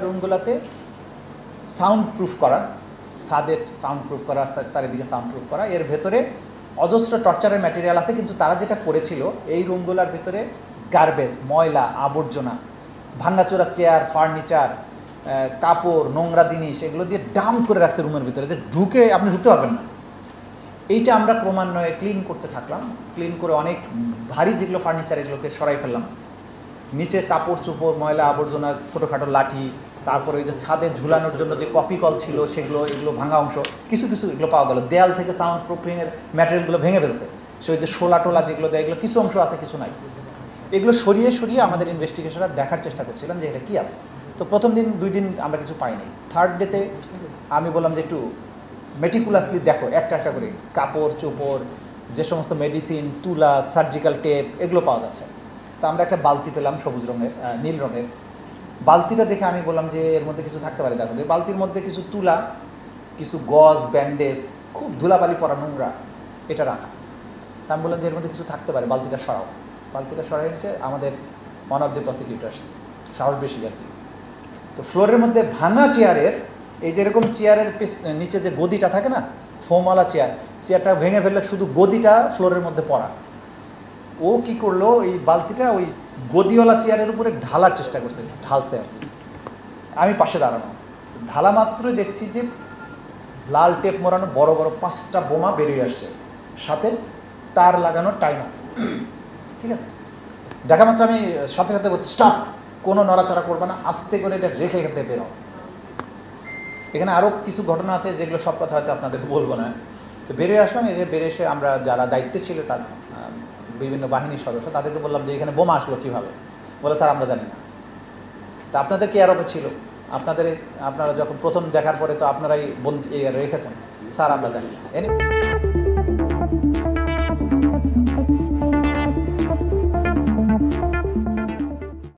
রুমগুলোতে sound proof করা, ছাদের sound proof করা, চারিদিকে সাউন্ড প্রুফ করা। এর ভেতরে অজস্র টর্চারের ম্যাটেরিয়াল আছে, কিন্তু তারা যেটা করেছিল এই রুমগুলোর ভিতরে গার্বেজ, ময়লা আবর্জনা, ভাঙাচোরা চেয়ার, ফার্নিচার, কাপড়, নোংরা জিনিস এগুলো দিয়ে ডাম্প করে রাখছে রুমের ভিতরে, যে ঢুকে আপনি ঢুকতে পারবেন না। এইটা আমরা ক্রমান্বয়ে ক্লিন করতে থাকলাম। ক্লিন করে অনেক ভারী যেগুলো ফার্নিচার এগুলোকে সরাই ফেললাম। নিচে কাপড় চোপড়, ময়লা আবর্জনা, ছোটোখাটো লাঠি, তারপরে ওই যে ছাদে ঝুলানোর জন্য যে কপি কল ছিল সেগুলো, এগুলো ভাঙা অংশ কিছু কিছু এগুলো পাওয়া গেল। দেয়াল থেকে সাউন্ড প্রুফিংয়ের ম্যাটেরিয়ালগুলো ভেঙে ফেলছে। সে ওই যে শোলা টোলা যেগুলো দেয় এগুলো কিছু অংশ আছে, কিছু নাই। এগুলো সরিয়ে সরিয়ে আমাদের ইনভেস্টিগেশনরা দেখার চেষ্টা করছিলাম যে এটা কী আছে। তো প্রথম দিন 2 দিন আমরা কিছু পাইনি। থার্ড ডেতে আমি বললাম যে একটু মেটিকুলাসলি দেখো একটা একটা করে কাপড় চোপড়, যে সমস্ত মেডিসিন, তুলা, সার্জিক্যাল টেপ এগুলো পাওয়া যাচ্ছে। তা আমরা একটা বালতি পেলাম সবুজ রঙের, নীল রঙের। বালতিটা দেখে আমি বললাম যে এর মধ্যে কিছু থাকতে পারে। দেখো বালতির মধ্যে কিছু তুলা, কিছু গজ, ব্যান্ডেজ, খুব ধুলাবালি পরা নোংরা এটা রাখা। তা আমি বললাম যে এর মধ্যে কিছু থাকতে পারে, বালতিটা সরাও। বালতিটা সরাই এসে আমাদের ওয়ান অফ দি প্রসিকিউটার্স, সাহস বেশি আর কি। তো ফ্লোরের মধ্যে ভাঙা চেয়ারের, এই যেরকম চেয়ারের নিচে যে গদিটা থাকে না, ফোমওয়ালা চেয়ারটা ভেঙে ফেললে শুধু গদিটা ফ্লোরের মধ্যে পড়া। ও কি করলো, এই বালতিটা ওই গদিওয়ালা চেয়ারের উপরে ঢালার চেষ্টা করছে, ঢালছে আর কি। আমি পাশে দাঁড়ানো, ঢালা মাত্রই দেখছি যে লাল টেপ মোড়ানো বড় বড় 5টা বোমা বেরিয়ে আসছে, সাথে তার লাগানো টাইমার। ঠিক আছে, দেখা মাত্র আমি সাথে সাথে বলছি স্টপ, কোনো নড়াচড়া করবে না, আস্তে করে এটা রেখে খেতে বেরো। এখানে আরও কিছু ঘটনা আছে যেগুলো সব কথা হয়তো আপনাদের বলবো না। তো বেরিয়ে আসলাম। এই যে বেরিয়ে এসে আমরা যারা দায়িত্বে ছিল তার বিভিন্ন বাহিনীর সদস্য, তাদেরকে বললাম যে এখানে বোমা আসলো কীভাবে। বলে স্যার আমরা জানি না। তা আপনাদের কি আরোপে ছিল? আপনারা যখন প্রথম দেখার পরে তো আপনারাই রেখেছেন। স্যার আমরা জানি না।